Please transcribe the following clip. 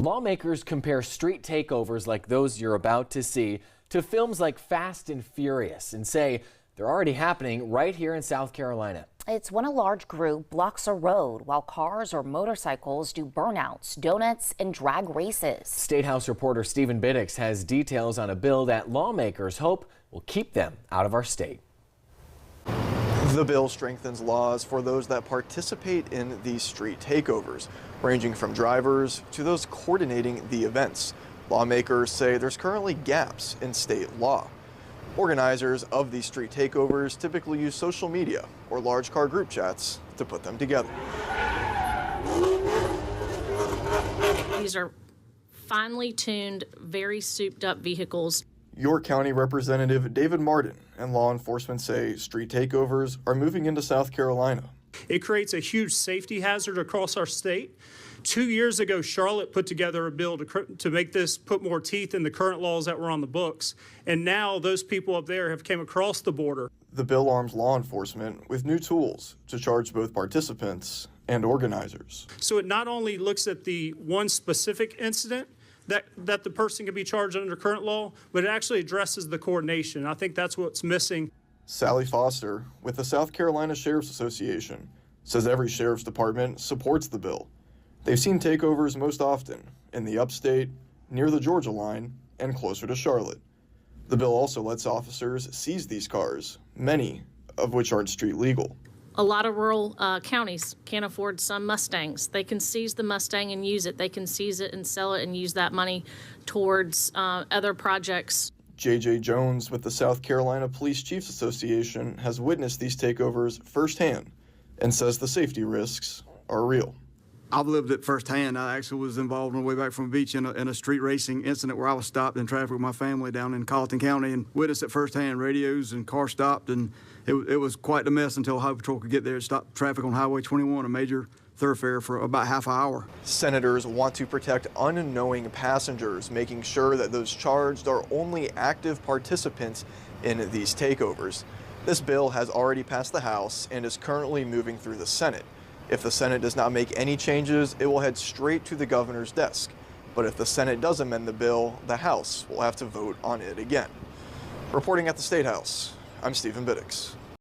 Lawmakers compare street takeovers like those you're about to see to films like Fast and Furious and say they're already happening right here in South Carolina. It's when a large group blocks a road while cars or motorcycles do burnouts, donuts, and drag races. State House reporter Stephen Biddix has details on a bill that lawmakers hope will keep them out of our state. The bill strengthens laws for those that participate in these street takeovers, ranging from drivers to those coordinating the events. Lawmakers say there's currently gaps in state law. Organizers of these street takeovers typically use social media or large car group chats to put them together. These are finely tuned, very souped up vehicles. York County Representative David Martin and law enforcement say street takeovers are moving into South Carolina. It creates a huge safety hazard across our state. 2 years ago, Charlotte put together a bill to make this put more teeth in the current laws that were on the books. And now those people up there have came across the border. The bill arms law enforcement with new tools to charge both participants and organizers. So it not only looks at the one specific incident that the person can be charged under current law, but it actually addresses the coordination. I think that's what's missing. Sally Foster with the South Carolina Sheriff's Association says every sheriff's department supports the bill. They've seen takeovers most often in the upstate, near the Georgia line, and closer to Charlotte. The bill also lets officers seize these cars, many of which aren't street legal. A lot of rural counties can't afford some Mustangs. They can seize the Mustang and use it. They can seize it and sell it and use that money towards other projects. J.J. Jones with the South Carolina Police Chiefs Association has witnessed these takeovers firsthand and says the safety risks are real. I've lived it firsthand. I actually was involved on the way back from the beach in a street racing incident where I was stopped in traffic with my family down in Colleton County and witnessed it firsthand. Radios and cars stopped, and it was quite a mess until Highway Patrol could get there and stop traffic on Highway 21, a major thoroughfare, for about half an hour. Senators want to protect unknowing passengers, making sure that those charged are only active participants in these takeovers. This bill has already passed the House and is currently moving through the Senate. If the Senate does not make any changes, it will head straight to the governor's desk. But if the Senate does amend the bill, the House will have to vote on it again. Reporting at the State House, I'm Stephen Biddix.